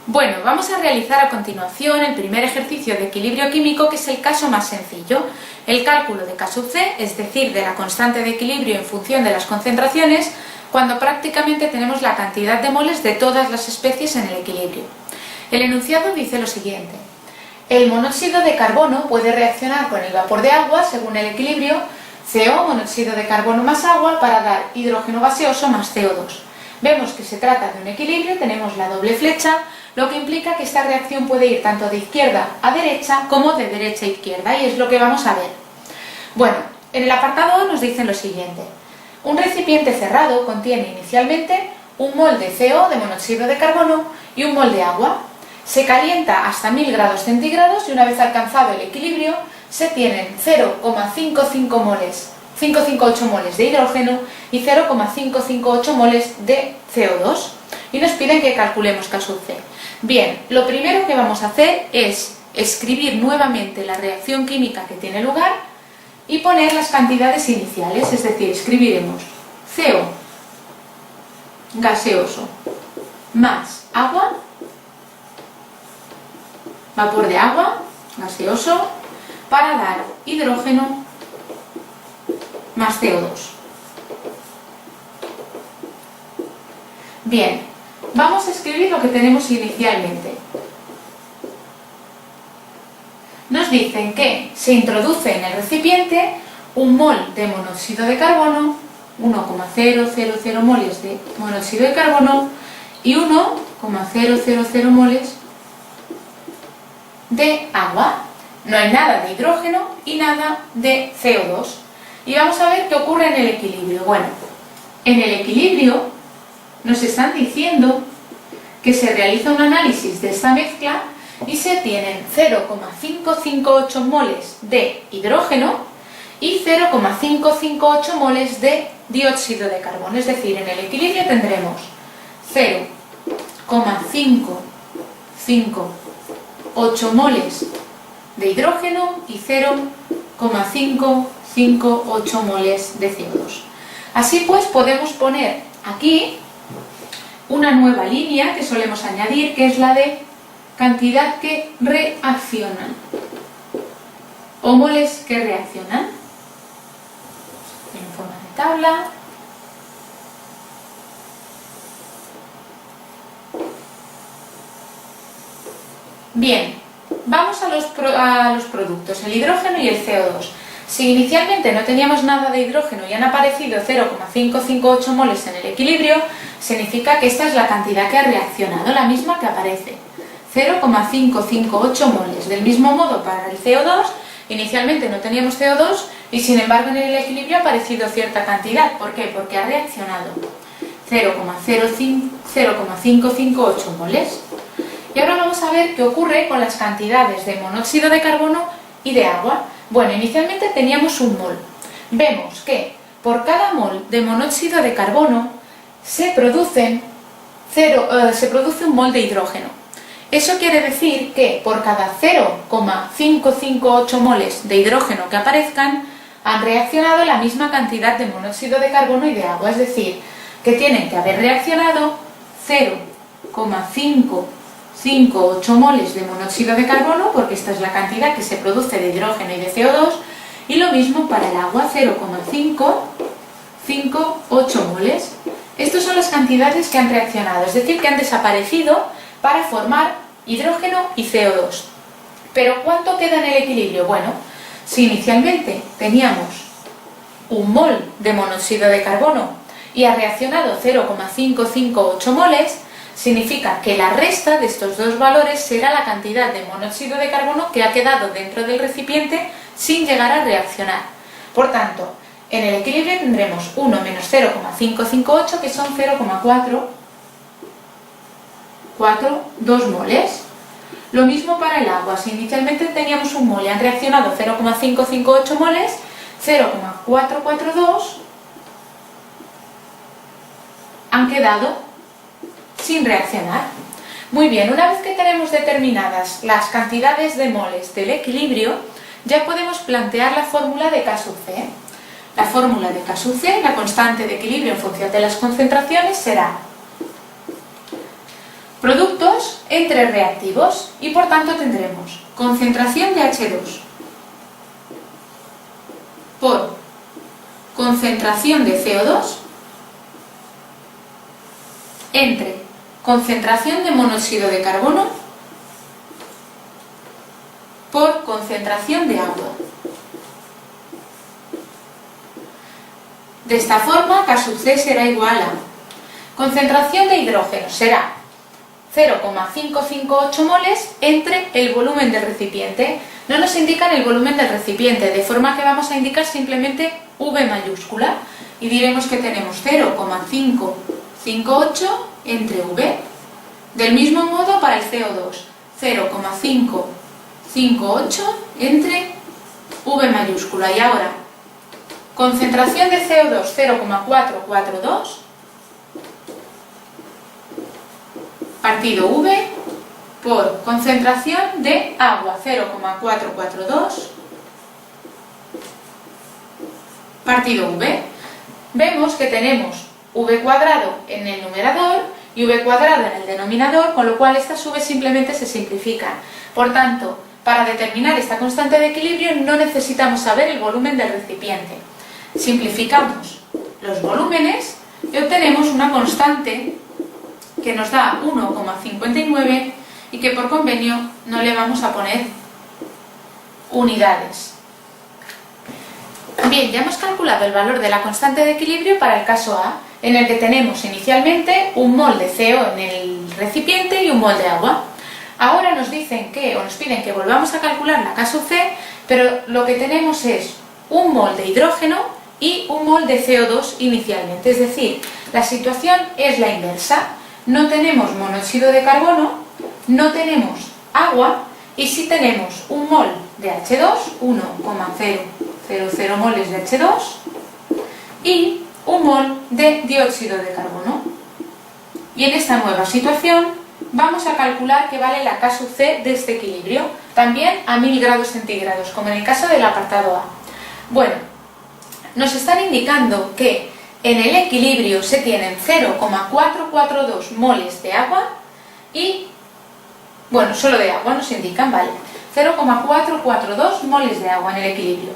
Bueno, vamos a realizar a continuación el primer ejercicio de equilibrio químico, que es el caso más sencillo, el cálculo de K⁸ C, es decir, de la constante de equilibrio en función de las concentraciones, cuando prácticamente tenemos la cantidad de moles de todas las especies en el equilibrio. El enunciado dice lo siguiente: el monóxido de carbono puede reaccionar con el vapor de agua según el equilibrio CO, monóxido de carbono más agua, para dar hidrógeno gaseoso más CO2. Vemos que se trata de un equilibrio, tenemos la doble flecha, lo que implica que esta reacción puede ir tanto de izquierda a derecha como de derecha a izquierda, y es lo que vamos a ver. Bueno, en el apartado A nos dicen lo siguiente: un recipiente cerrado contiene inicialmente un mol de CO, de monóxido de carbono, y un mol de agua. Se calienta hasta 1000 grados centígrados y una vez alcanzado el equilibrio se tienen 0,558 moles de hidrógeno y 0,558 moles de CO2. Y nos piden que calculemos K⁸ C. Bien, lo primero que vamos a hacer es escribir nuevamente la reacción química que tiene lugar y poner las cantidades iniciales, es decir, escribiremos CO gaseoso más agua, vapor de agua gaseoso, para dar hidrógeno más CO2. Bien, vamos a escribir lo que tenemos inicialmente. Nos dicen que se introduce en el recipiente un mol de monóxido de carbono, 1,000 moles de monóxido de carbono y 1,000 moles de agua. No hay nada de hidrógeno y nada de CO2. Y vamos a ver qué ocurre en el equilibrio. Bueno, en el equilibrio nos están diciendo que se realiza un análisis de esta mezcla y se tienen 0,558 moles de hidrógeno y 0,558 moles de dióxido de carbono. Es decir, en el equilibrio tendremos 0,558 moles de hidrógeno y 0,558 moles de CO2. Así pues, podemos poner aquí una nueva línea que solemos añadir, que es la de cantidad que reaccionan o moles que reaccionan, en forma de tabla. Bien, vamos a los productos, el hidrógeno y el CO2. Si inicialmente no teníamos nada de hidrógeno y han aparecido 0,558 moles en el equilibrio, significa que esta es la cantidad que ha reaccionado, la misma que aparece, 0,558 moles. Del mismo modo para el CO2, inicialmente no teníamos CO2 y sin embargo en el equilibrio ha aparecido cierta cantidad. ¿Por qué? Porque ha reaccionado 0,558 moles. Y ahora vamos a ver qué ocurre con las cantidades de monóxido de carbono y de agua. Bueno, inicialmente teníamos un mol. Vemos que por cada mol de monóxido de carbono se produce un mol de hidrógeno. Eso quiere decir que por cada 0,558 moles de hidrógeno que aparezcan, han reaccionado la misma cantidad de monóxido de carbono y de agua. Es decir, que tienen que haber reaccionado 0,558 moles de monóxido de carbono, porque esta es la cantidad que se produce de hidrógeno y de CO2, y lo mismo para el agua, 0,558 moles. Estas son las cantidades que han reaccionado, es decir, que han desaparecido para formar hidrógeno y CO2. Pero ¿cuánto queda en el equilibrio? Bueno, si inicialmente teníamos un mol de monóxido de carbono y ha reaccionado 0,558 moles, significa que la resta de estos dos valores será la cantidad de monóxido de carbono que ha quedado dentro del recipiente sin llegar a reaccionar. Por tanto, en el equilibrio tendremos 1 menos 0,558, que son 0,442 moles. Lo mismo para el agua. Si inicialmente teníamos un mol y han reaccionado 0,558 moles, 0,442 han quedado sin reaccionar. Muy bien, una vez que tenemos determinadas las cantidades de moles del equilibrio, ya podemos plantear la fórmula de K⁸ C. La fórmula de K⁸ C, la constante de equilibrio en función de las concentraciones, será productos entre reactivos y por tanto tendremos concentración de H2 por concentración de CO2 entre concentración de monóxido de carbono por concentración de agua. De esta forma, K sub C será igual a concentración de hidrógeno, será 0,558 moles entre el volumen del recipiente. No nos indican el volumen del recipiente, de forma que vamos a indicar simplemente V mayúscula y diremos que tenemos 0,558 entre V. Del mismo modo para el CO2, 0,558 entre V mayúscula. Y ahora, concentración de CO2 0,442 partido V por concentración de agua 0,442 partido V. Vemos que tenemos V cuadrado en el numerador y V cuadrado en el denominador, con lo cual estas V simplemente se simplifican. Por tanto, para determinar esta constante de equilibrio no necesitamos saber el volumen del recipiente. Simplificamos los volúmenes y obtenemos una constante que nos da 1,59 y que por convenio no le vamos a poner unidades. Bien, ya hemos calculado el valor de la constante de equilibrio para el caso A, en el que tenemos inicialmente un mol de CO en el recipiente y un mol de agua. Ahora nos dicen que, o nos piden que volvamos a calcular la K sub C, pero lo que tenemos es un mol de hidrógeno y un mol de CO2 inicialmente. Es decir, la situación es la inversa. No tenemos monóxido de carbono, no tenemos agua y sí tenemos un mol de H2, 1,000 moles de H2 y un mol de dióxido de carbono. Y en esta nueva situación vamos a calcular que vale la K sub C de este equilibrio, también a 1000 grados centígrados, como en el caso del apartado A. Bueno, nos están indicando que en el equilibrio se tienen 0,442 moles de agua y, bueno, solo de agua nos indican, vale, 0,442 moles de agua en el equilibrio.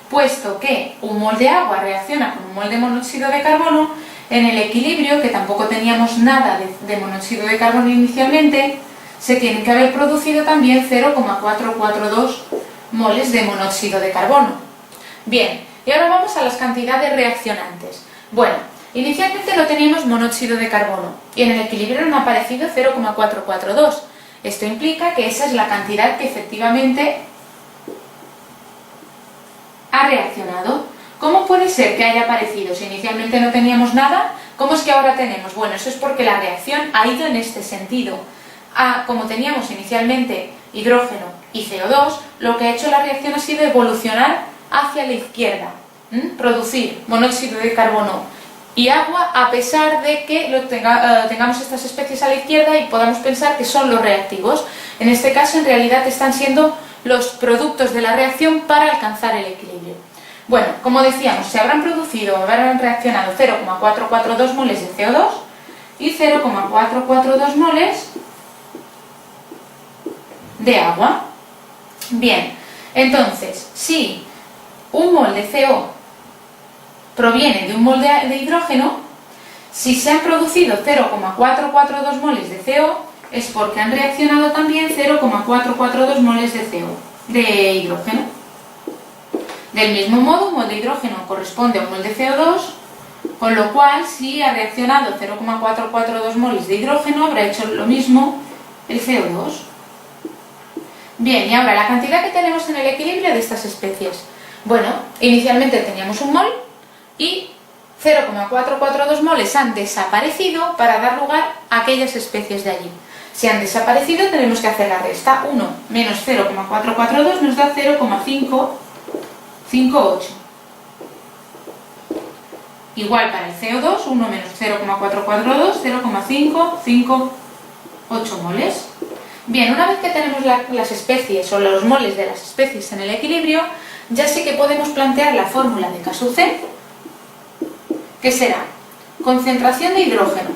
Puesto que un mol de agua reacciona con un mol de monóxido de carbono, en el equilibrio, que tampoco teníamos nada de monóxido de carbono inicialmente, se tienen que haber producido también 0,442 moles de monóxido de carbono. Bien, y ahora vamos a las cantidades reaccionantes. Bueno, inicialmente no teníamos monóxido de carbono y en el equilibrio nos ha aparecido 0,442. Esto implica que esa es la cantidad que efectivamente ha reaccionado. ¿Cómo puede ser que haya aparecido si inicialmente no teníamos nada? ¿Cómo es que ahora tenemos? Bueno, eso es porque la reacción ha ido en este sentido. Como teníamos inicialmente hidrógeno y CO2, lo que ha hecho la reacción ha sido evolucionar hacia la izquierda, producir monóxido de carbono y agua, a pesar de que tengamos estas especies a la izquierda y podamos pensar que son los reactivos. En este caso, en realidad, están siendo los productos de la reacción para alcanzar el equilibrio. Bueno, como decíamos, se habrán producido o habrán reaccionado 0,442 moles de CO2 y 0,442 moles de agua. Bien, entonces, si un mol de CO proviene de un mol de hidrógeno, si se han producido 0,442 moles de CO, es porque han reaccionado también 0,442 moles de hidrógeno. Del mismo modo, un mol de hidrógeno corresponde a un mol de CO2, con lo cual, si ha reaccionado 0,442 moles de hidrógeno, habrá hecho lo mismo el CO2. Bien, y ahora la cantidad que tenemos en el equilibrio de estas especies. Bueno, inicialmente teníamos un mol y 0,442 moles han desaparecido para dar lugar a aquellas especies de allí. Si han desaparecido, tenemos que hacer la resta. 1 menos 0,442 nos da 0,558. Igual para el CO2, 1 menos 0,442, 0,558 moles. Bien, una vez que tenemos las especies o los moles de las especies en el equilibrio, ya sí que podemos plantear la fórmula de K sub C que será concentración de hidrógeno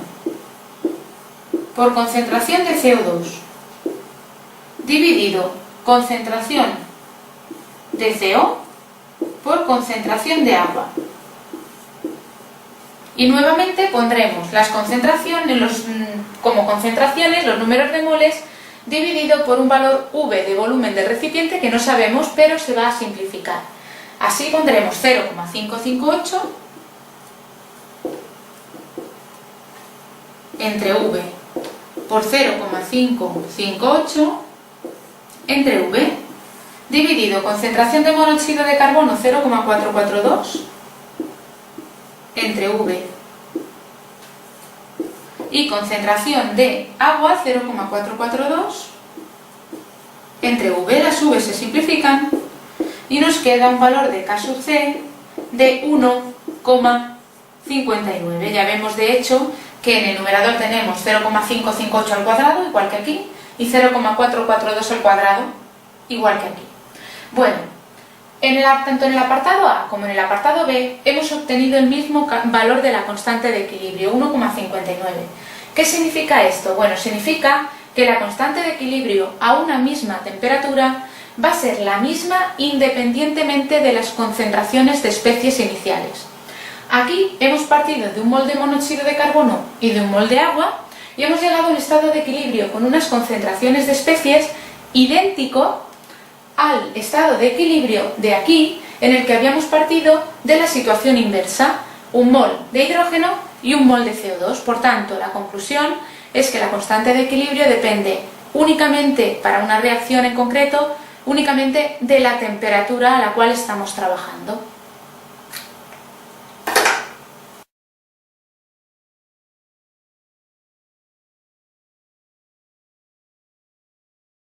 por concentración de CO2 dividido concentración de CO por concentración de agua. Y nuevamente pondremos las concentraciones, como concentraciones, los números de moles, dividido por un valor V de volumen del recipiente que no sabemos, pero se va a simplificar. Así pondremos 0,558 entre V por 0,558 entre V, dividido concentración de monóxido de carbono 0,442 entre V y concentración de agua 0,442 entre V. Las V se simplifican y nos queda un valor de K sub C de 1,59. Ya vemos de hecho que en el numerador tenemos 0,558 al cuadrado, igual que aquí, y 0,442 al cuadrado, igual que aquí. Bueno, tanto en el apartado A como en el apartado B hemos obtenido el mismo valor de la constante de equilibrio, 1,59. ¿Qué significa esto? Bueno, significa que la constante de equilibrio a una misma temperatura va a ser la misma independientemente de las concentraciones de especies iniciales. Aquí hemos partido de un mol de monóxido de carbono y de un mol de agua y hemos llegado a un estado de equilibrio con unas concentraciones de especies idéntico al estado de equilibrio de aquí, en el que habíamos partido de la situación inversa, un mol de hidrógeno y un mol de CO2. Por tanto, la conclusión es que la constante de equilibrio depende únicamente, para una reacción en concreto, únicamente de la temperatura a la cual estamos trabajando.